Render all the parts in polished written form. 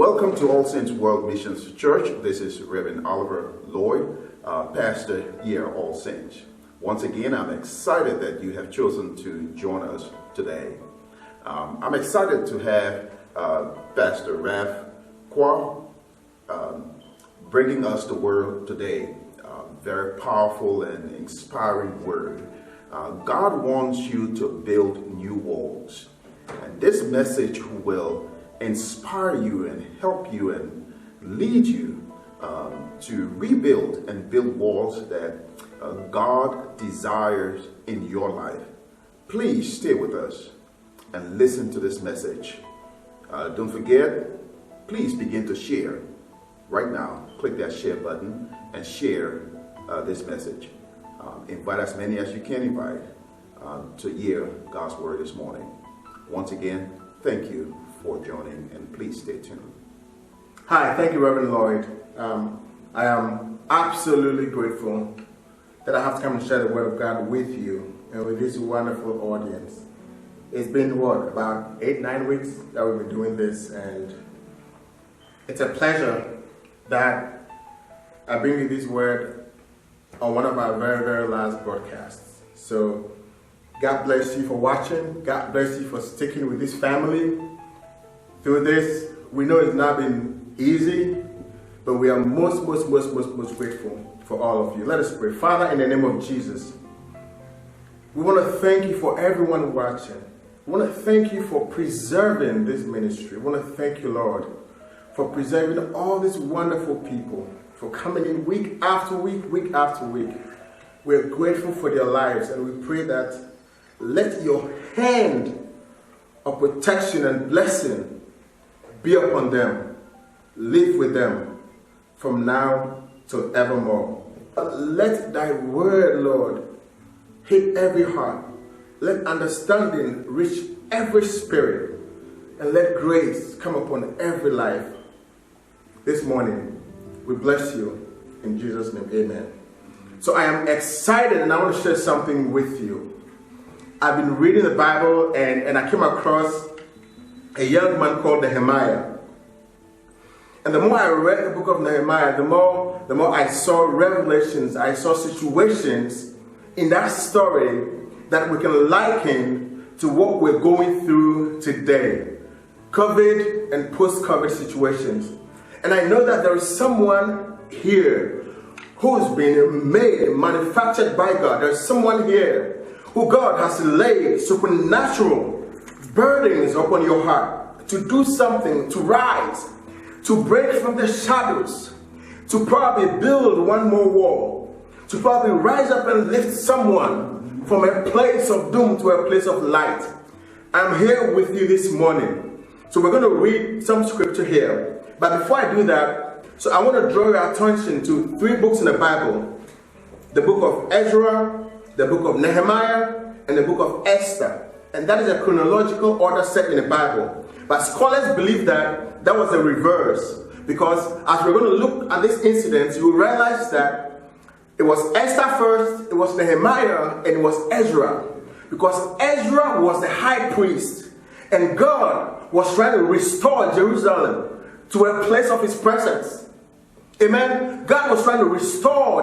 Welcome to All Saints World Missions Church. This is Reverend Oliver Lloyd, pastor here at All Saints. Once again, I'm excited that you have chosen to join us today. I'm excited to have Pastor Kwawu bringing us the word today. Very powerful and inspiring word. God wants you to build new walls. And this message will inspire you and help you and lead you to rebuild and build walls that God desires in your life. Please stay with us and listen to this message. Don't forget, please begin to share right now. Click that share button and share this message. Invite as many as you can invite to hear God's word this morning. Once again, thank you for joining, and please stay tuned. Hi, thank you, Reverend Lloyd. I am absolutely grateful that I have to come and share the word of God with you and with this wonderful audience. It's been, about 8-9 weeks that we've been doing this, and it's a pleasure that I bring you this word on one of our very, very last broadcasts. So God bless you for watching. God bless you for sticking with this family through this. We know it's not been easy, but we are most grateful for all of you. Let us pray. Father, in the name of Jesus, we want to thank you for everyone watching. We want to thank you for preserving this ministry. We want to thank you, Lord, for preserving all these wonderful people, for coming in week after week, week after week. We're grateful for their lives, and we pray that let your hand of protection and blessing be upon them. Live with them from now till evermore. Let thy word, Lord, hit every heart. Let understanding reach every spirit, and let grace come upon every life. This morning, we bless you in Jesus' name, amen. So I am excited, and I want to share something with you. I've been reading the Bible, and I came across a young man called Nehemiah. And the more I read the book of Nehemiah, the more I saw revelations, I saw situations in that story that we can liken to what we're going through today. COVID and post-COVID situations. And I know that there is someone here who's been manufactured by God. There's someone here who God has laid supernatural burdens upon your heart to do something, to rise, to break from the shadows, to probably build one more wall, to probably rise up and lift someone from a place of doom to a place of light. I'm here with you this morning. So we're going to read some scripture here. But before I do that, so I want to draw your attention to 3 books in the Bible. The book of Ezra, the book of Nehemiah, and the book of Esther. And that is a chronological order set in the Bible. But scholars believe that that was a reverse. Because as we're going to look at this incident, you will realize that it was Esther first, it was Nehemiah, and it was Ezra. Because Ezra was the high priest. And God was trying to restore Jerusalem to a place of his presence. Amen. God was trying to restore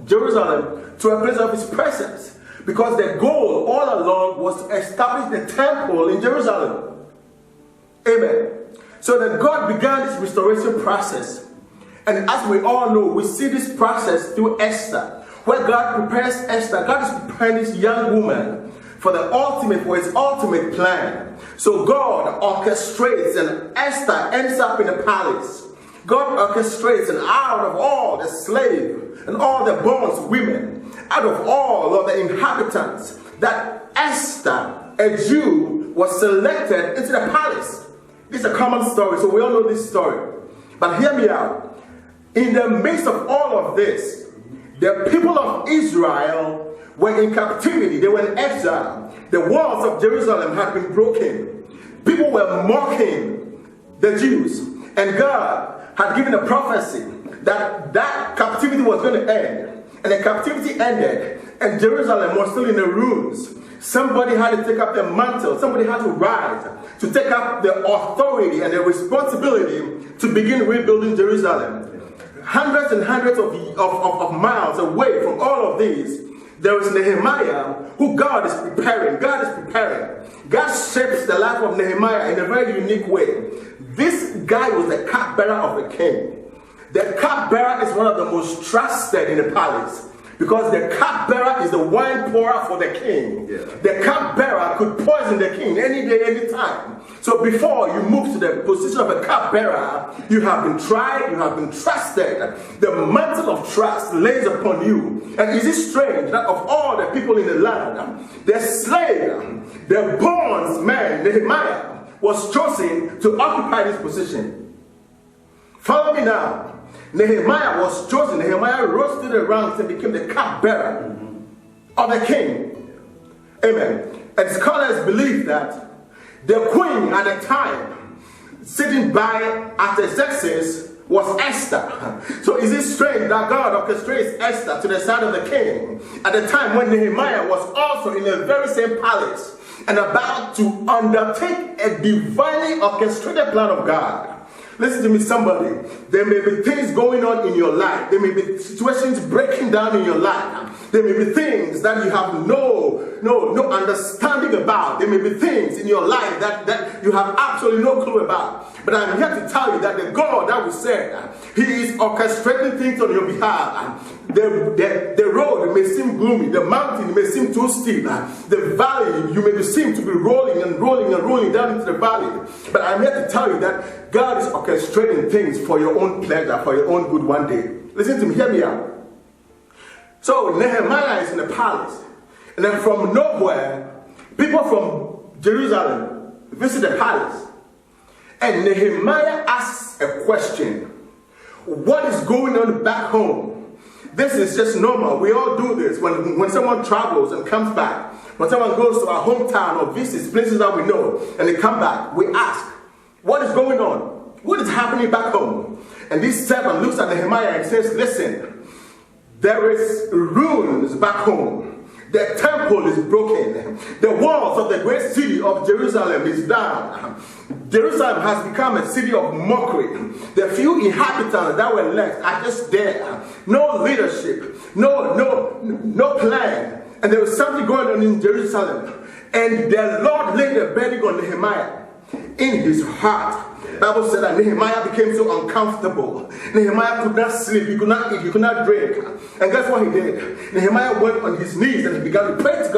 Jerusalem to a place of his presence. Because the goal all along was to establish the temple in Jerusalem. Amen. So that God began this restoration process. And as we all know, we see this process through Esther. Where God prepares Esther. God is preparing this young woman for his ultimate plan. So God orchestrates, and Esther ends up in the palace. God orchestrates, and out of all the slaves and all the bond women, out of all of the inhabitants, that Esther, a Jew, was selected into the palace. This is a common story, so we all know this story. But hear me out. In the midst of all of this, the people of Israel were in captivity. They were in exile. The walls of Jerusalem had been broken. People were mocking the Jews. And God had given a prophecy that that captivity was going to end. And the captivity ended, and Jerusalem was still in the ruins. Somebody had to take up the mantle. Somebody had to rise to take up the authority and the responsibility to begin rebuilding Jerusalem. Hundreds and hundreds of miles away from all of these, there is Nehemiah, who God is preparing. God is preparing. God shapes the life of Nehemiah in a very unique way. This guy was the cupbearer of the king. The cupbearer is one of the most trusted in the palace, because the cupbearer is the wine pourer for the king. Yeah. The cupbearer could poison the king any day, any time. So before you move to the position of a cupbearer, you have been tried, you have been trusted. The mantle of trust lays upon you. And is it strange that of all the people in the land, the slave, the bondsman, Nehemiah, was chosen to occupy this position? Follow me now. Nehemiah was chosen. Nehemiah rose to the ranks and became the cupbearer of the king. Amen. And scholars believe that the queen at the time sitting by Artaxerxes was Esther. So is it strange that God orchestrates Esther to the side of the king at the time when Nehemiah was also in the very same palace and about to undertake a divinely orchestrated plan of God? Listen to me, somebody. There may be things going on in your life. There may be situations breaking down in your life. There may be things that you have no understanding about. There may be things in your life that you have absolutely no clue about. But I'm here to tell you that the God that we serve, He is orchestrating things on your behalf. The road may seem gloomy. The mountain may seem too steep. The valley, you may seem to be rolling and rolling and rolling down into the valley. But I'm here to tell you that God is orchestrating things for your own pleasure, for your own good one day. Listen to me, hear me out. So Nehemiah is in the palace. And then from nowhere, people from Jerusalem visit the palace. And Nehemiah asks a question. What is going on back home? This is just normal. We all do this. When someone travels and comes back, when someone goes to our hometown or visits places that we know, and they come back, we ask, what is going on? What is happening back home? And this servant looks at Nehemiah and says, listen, there is ruins back home. The temple is broken. The walls of the great city of Jerusalem is down. Jerusalem has become a city of mockery. The few inhabitants that were left are just there. No leadership, no plan. And there was something going on in Jerusalem. And the Lord laid a burden on Nehemiah in his heart. The Bible said that Nehemiah became so uncomfortable. Nehemiah could not sleep, he could not eat, he could not drink. And guess what he did? Nehemiah went on his knees and he began to pray to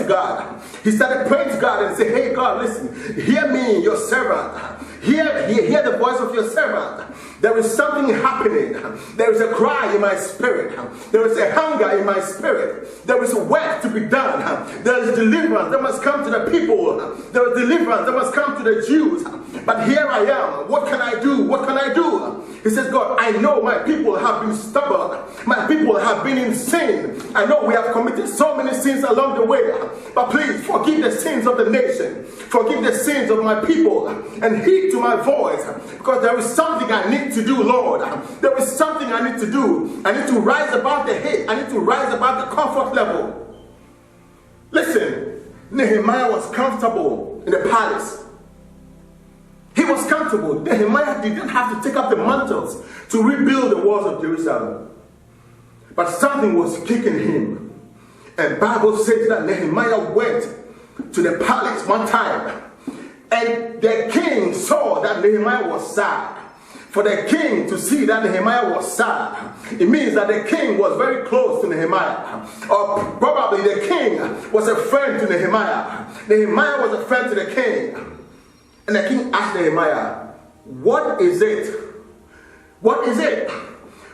God. He started praying to God and said, hey God, listen, hear me, your servant. Hear the voice of your servant. There is something happening. There is a cry in my spirit. There is a hunger in my spirit. There is work to be done. There is deliverance that must come to the people. There is deliverance that must come to the Jews. But here I am. What can I do? What can I do? He says, God, I know my people have been stubborn. My people have been in sin. I know we have committed so many sins along the way. But please forgive the sins of the nation. Forgive the sins of my people. And heed to my voice. Because there is something I need to do, Lord. There is something I need to do. I need to rise above the hate. I need to rise above the comfort level. Listen, Nehemiah was comfortable in the palace. He was comfortable. Nehemiah didn't have to take up the mantles to rebuild the walls of Jerusalem. But something was kicking him. And the Bible says that Nehemiah went to the palace one time. And the king saw that Nehemiah was sad. For the king to see that Nehemiah was sad, it means that the king was very close to Nehemiah. Or probably the king was a friend to Nehemiah. Nehemiah was a friend to the king. And the king asked Nehemiah, what is it? What is it?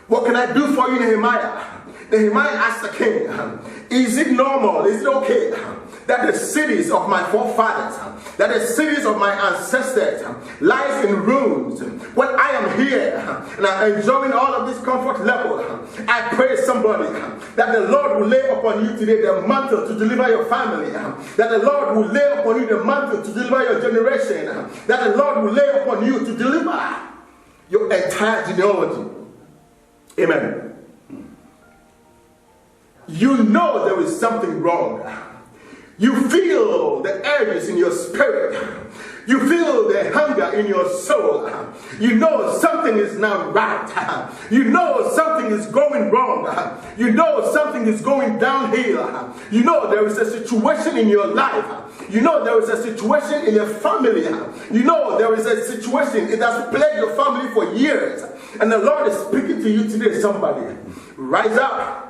What can I do for you, Nehemiah? Nehemiah asked the king, is it normal? Is it okay that the cities of my forefathers, that the cities of my ancestors lies in ruins when I am here and I'm enjoying all of this comfort level? I pray somebody that the Lord will lay upon you today the mantle to deliver your family, that the Lord will lay upon you the mantle to deliver your generation, that the Lord will lay upon you to deliver your entire genealogy. Amen. You know there is something wrong. You feel the urges in your spirit. You feel the hunger in your soul. You know something is not right. You know something is going wrong. You know something is going downhill. You know there is a situation in your life. You know there is a situation in your family. You know there is a situation it has plagued your family for years. And the Lord is speaking to you today, somebody. Rise up.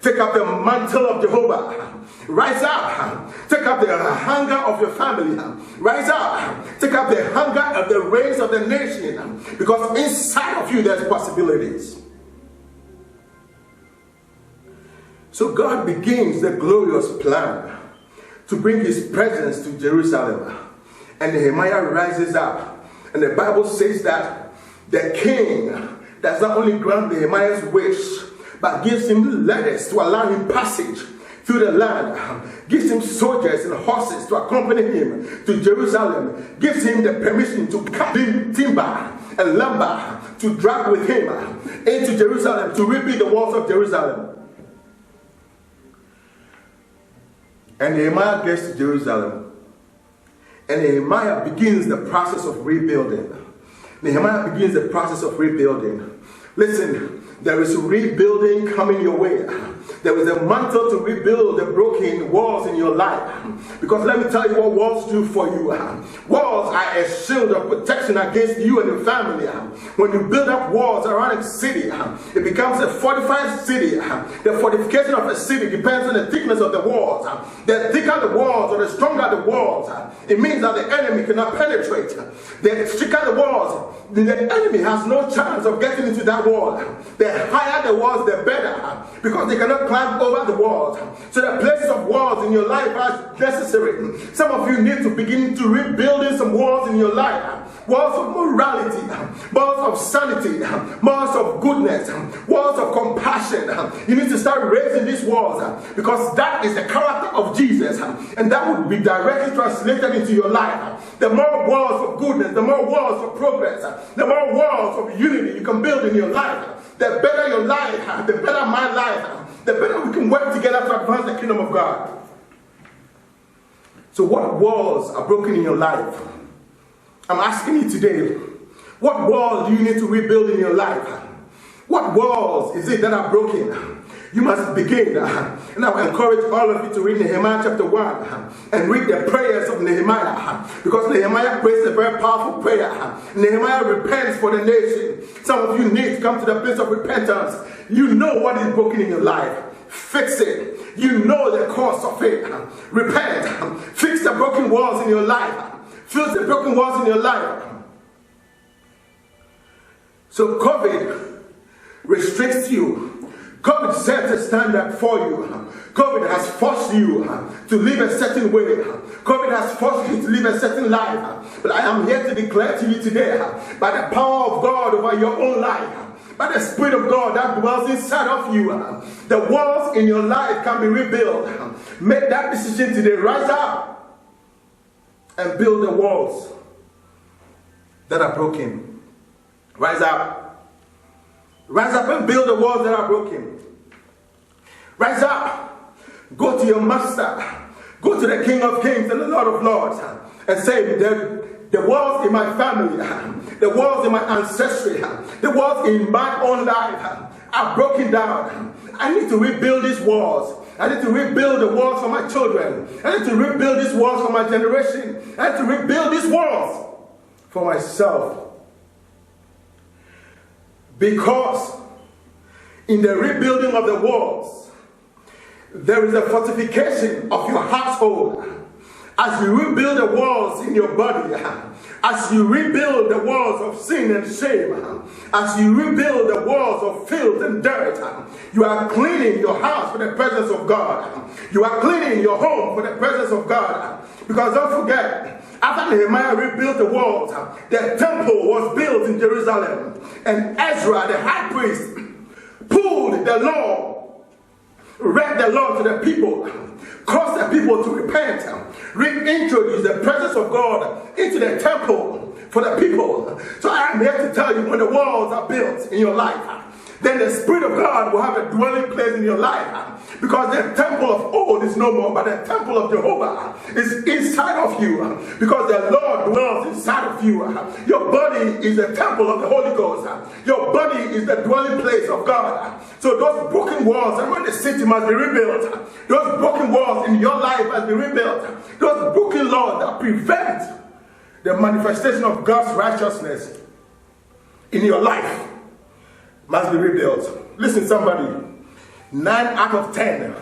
Take up the mantle of Jehovah. Rise up. Take up the hunger of your family. Rise up. Take up the hunger of the race of the nation. Because inside of you there's possibilities. So God begins the glorious plan to bring his presence to Jerusalem. And Nehemiah rises up. And the Bible says that the king does not only grant Nehemiah's wish, but gives him letters to allow him passage through the land, gives him soldiers and horses to accompany him to Jerusalem, gives him the permission to cut timber and lumber to drag with him into Jerusalem to rebuild the walls of Jerusalem. And Nehemiah gets to Jerusalem, and Nehemiah begins the process of rebuilding. Nehemiah begins the process of rebuilding. Listen, there is rebuilding coming your way. There is a mantle to rebuild the broken walls in your life. Because let me tell you what walls do for you. Walls are a shield of protection against you and your family. When you build up walls around a city, it becomes a fortified city. The fortification of a city depends on the thickness of the walls. The thicker the walls or the stronger the walls, it means that the enemy cannot penetrate. The thicker the walls, the enemy has no chance of getting into that wall. The higher the walls, the better, because they cannot climb over the walls. So the places of walls in your life are necessary. Some of you need to begin to rebuilding some walls in your life. Walls of morality, walls of sanity, walls of goodness, walls of compassion. You need to start raising these walls because that is the character of Jesus, and that will be directly translated into your life. The more walls of goodness, the more walls of progress, the more walls of unity you can build in your life, the better your life, the better my life, the better we can work together to advance the kingdom of God. So what walls are broken in your life? I'm asking you today, what walls do you need to rebuild in your life? What walls is it that are broken? You must begin. And I will encourage all of you to read Nehemiah chapter 1 and read the prayers of Nehemiah, because Nehemiah prays a very powerful prayer. Nehemiah repents for the nation. Some of you need to come to the place of repentance. You know what is broken in your life. Fix it. You know the cause of it. Repent. Fix the broken walls in your life. Fix the broken walls in your life. So COVID restricts you. COVID sets a standard for you. COVID has forced you to live a certain way. COVID has forced you to live a certain life. But I am here to declare to you today, by the power of God over your own life, by the Spirit of God that dwells inside of you, the walls in your life can be rebuilt. Make that decision today. Rise up and build the walls that are broken. Rise up. Rise up and build the walls that are broken. Rise up. Go to your master. Go to the King of Kings and the Lord of Lords and say, the walls in my family, the walls in my ancestry, the walls in my own life are broken down. I need to rebuild these walls. I need to rebuild the walls for my children. I need to rebuild these walls for my generation. I need to rebuild these walls for myself. Because in the rebuilding of the walls, there is a fortification of your household. As you rebuild the walls in your body, as you rebuild the walls of sin and shame, as you rebuild the walls of filth and dirt, you are cleaning your house for the presence of God. You are cleaning your home for the presence of God. Because don't forget, after Nehemiah rebuilt the walls, the temple was built in Jerusalem. And Ezra, the high priest, pulled the law, read the law to the people, caused the people to repent, reintroduce the presence of God into the temple for the people. So I am here to tell you, when the walls are built in your life, then the Spirit of God will have a dwelling place in your life. Because the temple of old is no more, but the temple of Jehovah is inside of you. Because the Lord dwells inside of you. Your body is the temple of the Holy Ghost. Your body is the dwelling place of God. So those broken walls around the city must be rebuilt. Those broken walls in your life must be rebuilt. Those broken laws that prevent the manifestation of God's righteousness in your life must be rebuilt. Listen, somebody, 9 out of 10,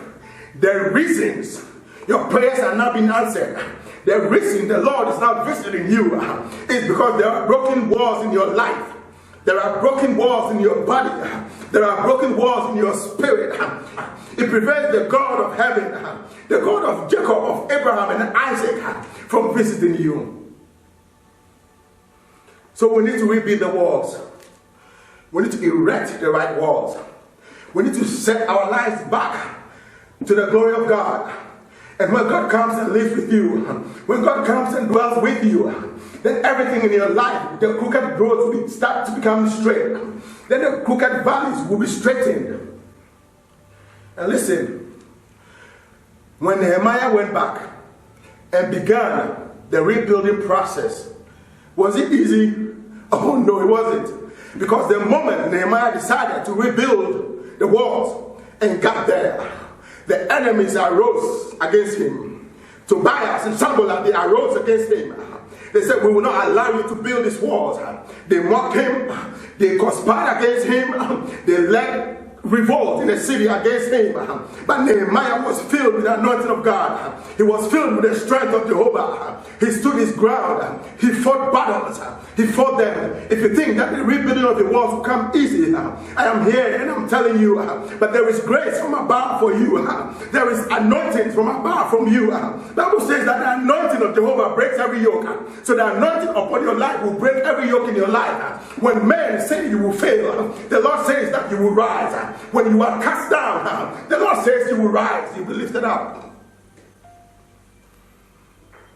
the reasons your prayers are not being answered, the reason the Lord is not visiting you is because there are broken walls in your life. There are broken walls in your body. There are broken walls in your spirit. It prevents the God of heaven, the God of Jacob, of Abraham and Isaac from visiting you. So we need to rebuild the walls. We need to erect the right walls. We need to set our lives back to the glory of God. And when God comes and lives with you, when God comes and dwells with you, then everything in your life, the crooked roads will start to become straight. Then the crooked valleys will be straightened. And listen, when Nehemiah went back and began the rebuilding process, was it easy? Oh no, it wasn't. Because the moment Nehemiah decided to rebuild the walls and got there, the enemies arose against him. Tobias and Sanballat, they arose against him. They said, we will not allow you to build these walls. They mocked him. They conspired against him. They led revolt in the city against him. But Nehemiah was filled with the anointing of God. He was filled with the strength of Jehovah. He stood his ground. He fought battles. He fought them. If you think that the rebuilding of the walls will come easy, I am here and I'm telling you, but there is grace from above for you. There is anointing from above from you. The Bible says that the anointing of Jehovah breaks every yoke. So the anointing upon your life will break every yoke in your life. When men say you will fail, the Lord says that you will rise. When you are cast down, the Lord says you will rise, you will be lifted up.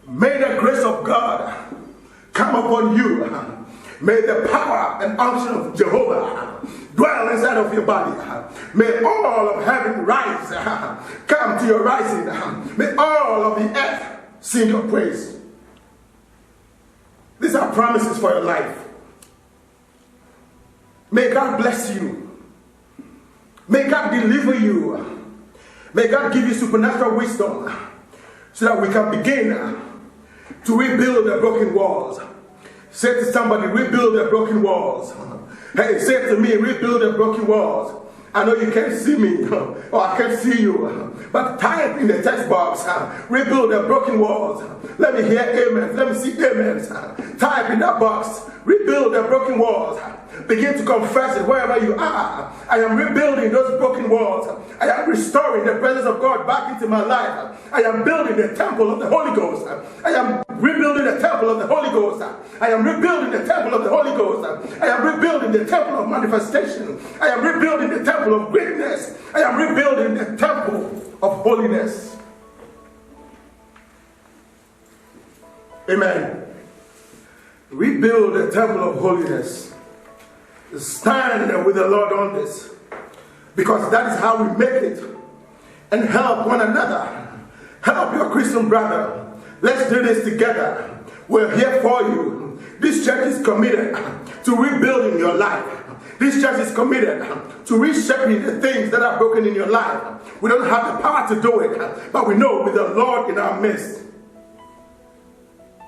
May the grace of God come upon you. May the power and unction of Jehovah dwell inside of your body. May all of heaven rise, come to your rising. May all of the earth sing your praise. These are promises for your life. May God bless you. May God deliver you. May God give you supernatural wisdom so that we can begin to rebuild the broken walls. Say to somebody, rebuild the broken walls. Hey, say to me, rebuild the broken walls. I know you can't see me, or I can't see you, but type in the text box, rebuild the broken walls. Let me hear amen. Let me see amens. Type in that box, rebuild the broken walls. Begin to confess it wherever you are. I am rebuilding those broken walls. I am restoring the presence of God back into my life. I am building the temple of the Holy Ghost. I am rebuilding the temple of the Holy Ghost. I am rebuilding the temple of the Holy Ghost. I am rebuilding the temple of manifestation. I am rebuilding the temple of greatness. I am rebuilding the temple of holiness. Amen. Rebuild the temple of holiness. Stand with the Lord on this, because that is how we make it, and help one another. Help your Christian brother. Let's do this together. We're here for you. This church is committed to rebuilding your life. This church is committed to reshaping the things that are broken in your life. We don't have the power to do it, but we know with the Lord in our midst,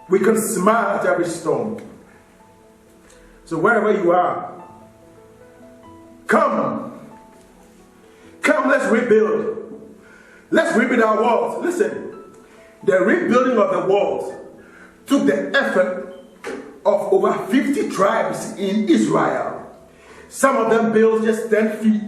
we can smile at every storm. So wherever you are, come, let's rebuild. Let's rebuild our walls. Listen, the rebuilding of the walls took the effort of over 50 tribes in Israel. Some of them built just 10 feet.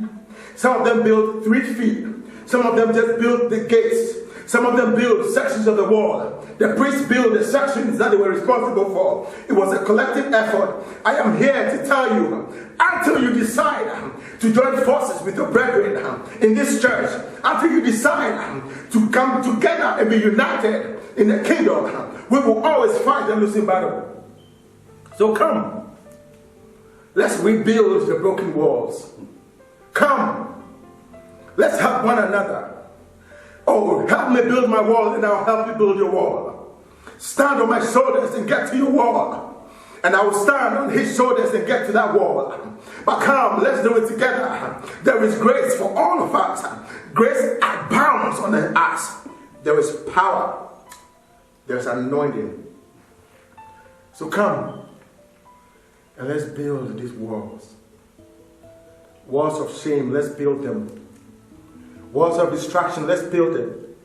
Some of them built 3 feet. Some of them just built the gates. Some of them built sections of the wall. The priests built the sections that they were responsible for. It was a collective effort. I am here to tell you, until you decide to join forces with your brethren in this church, until you decide to come together and be united in the kingdom, we will always fight a losing battle. So come, let's rebuild the broken walls. Come, let's help one another. Oh, help me build my wall and I'll help you build your wall. Stand on my shoulders and get to your wall. And I will stand on his shoulders and get to that wall. But come, let's do it together. There is grace for all of us. Grace abounds on us. There is power. There's anointing. So come and let's build these walls. Walls of shame, let's build them. Walls of distraction, let's build them.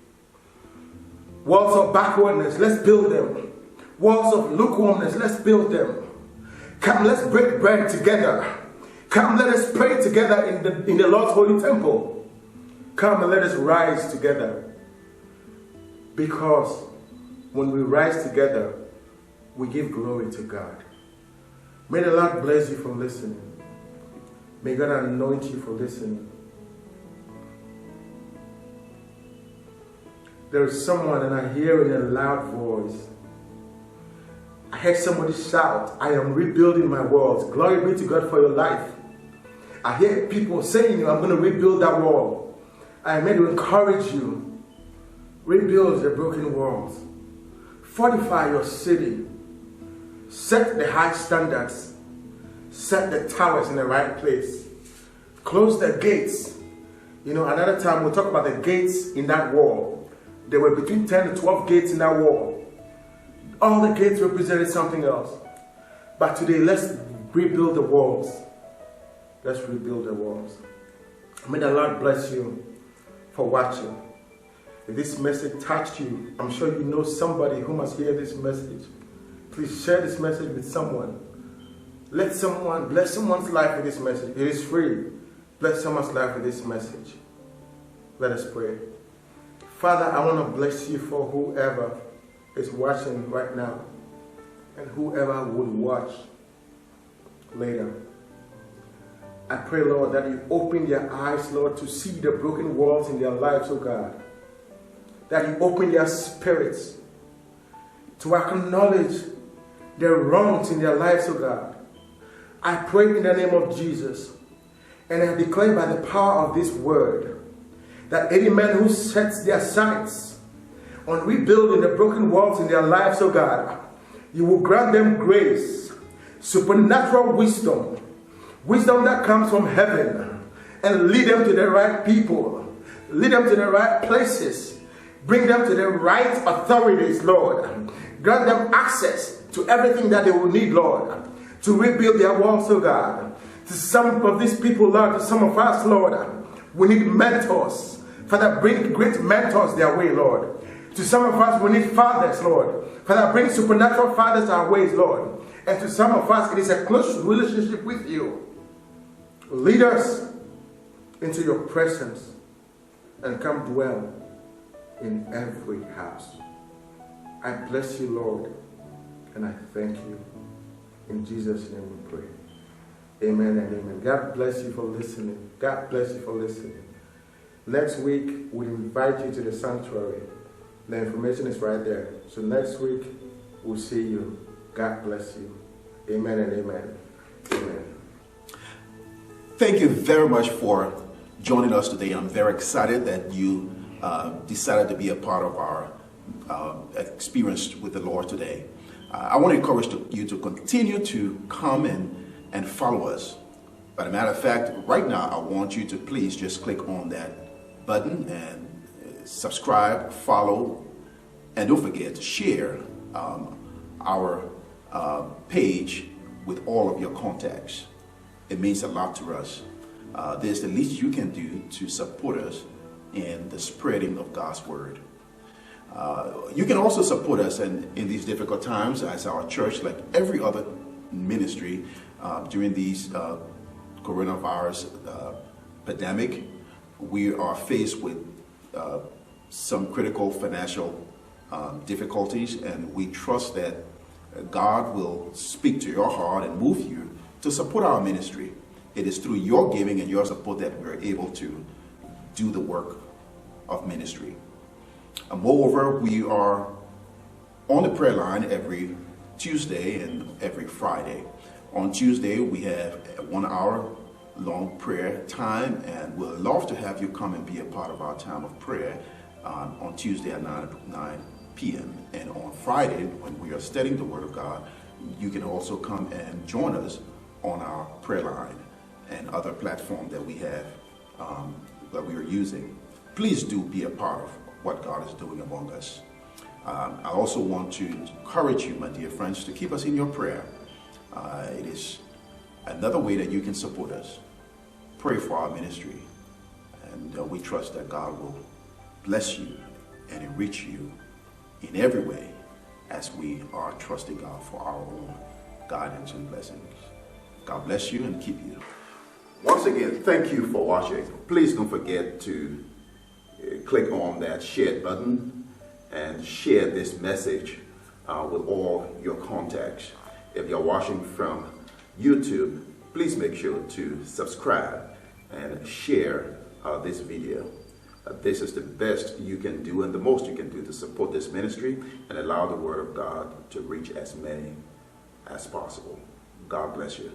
Walls of backwardness, let's build them. Walls of lukewarmness, let's build them. Come, let's break bread together. Come, let us pray together in the Lord's holy temple. Come and let us rise together. Because when we rise together, we give glory to God. May the Lord bless you for listening. May God anoint you for listening. There is someone, and I hear in a loud voice. I heard somebody shout, I am rebuilding my walls. Glory be to God for your life. I hear people saying, I'm going to rebuild that wall. I am here to encourage you. Rebuild the broken walls. Fortify your city. Set the high standards. Set the towers in the right place. Close the gates. You know, another time we'll talk about the gates in that wall. There were between 10 to 12 gates in that wall. All the gates represented something else. But today, let's rebuild the walls. Let's rebuild the walls. May the Lord bless you for watching. If this message touched you, I'm sure you know somebody who must hear this message. Please share this message with someone. Let someone bless someone's life with this message. It is free. Bless someone's life with this message. Let us pray. Father, I want to bless you for whoever is watching right now and whoever would watch later. I pray, Lord, that you open their eyes, Lord, to see the broken walls in their lives, oh God. That you open their spirits to acknowledge the wrongs in their lives, oh God. I pray in the name of Jesus, and I declare by the power of this word, that any man who sets their sights on rebuilding the broken walls in their lives, oh God, you will grant them grace, supernatural wisdom, wisdom that comes from heaven, and lead them to the right people, lead them to the right places, bring them to the right authorities, Lord. Grant them access to everything that they will need, Lord, to rebuild their walls, oh God. To some of these people, Lord, to some of us, Lord, we need mentors. Father, bring great mentors their way, Lord. To some of us, we need fathers, Lord. Father, bring supernatural fathers our ways, Lord. And to some of us, it is a close relationship with you. Lead us into your presence and come dwell in every house. I bless you, Lord, and I thank you. In Jesus' name we pray. Amen and amen. God bless you for listening. God bless you for listening. Next week, we invite you to the sanctuary. The information is right there. So next week, we'll see you. God bless you. Amen and amen. Amen. Thank you very much for joining us today. I'm very excited that you decided to be a part of our experience with the Lord today. I want to encourage you to continue to come and follow us. By the matter of fact, right now, I want you to please just click on that button and subscribe, follow, and don't forget to share our page with all of your contacts. It means a lot to us. This is the least you can do to support us in the spreading of God's word. You can also support us in these difficult times as our church, like every other ministry during these coronavirus pandemic. We are faced with some critical financial difficulties, and we trust that God will speak to your heart and move you to support our ministry. It is through your giving and your support that we're able to do the work of ministry. Moreover, we are on the prayer line every Tuesday and every Friday. On Tuesday, we have 1 hour long prayer time, and we'd love to have you come and be a part of our time of prayer on Tuesday at 9 p.m. And on Friday, when we are studying the Word of God, you can also come and join us on our prayer line and other platform that we have that we are using. Please do be a part of what God is doing among us. I also want to encourage you, my dear friends, to keep us in your prayer. It is another way that you can support us. Pray for our ministry, and we trust that God will bless you and enrich you in every way as we are trusting God for our own guidance and blessings. God bless you and keep you. Once again, thank you for watching. Please don't forget to click on that share button and share this message with all your contacts. If you're watching from YouTube, please make sure to subscribe and share this video. This is the best you can do and the most you can do to support this ministry and allow the Word of God to reach as many as possible. God bless you.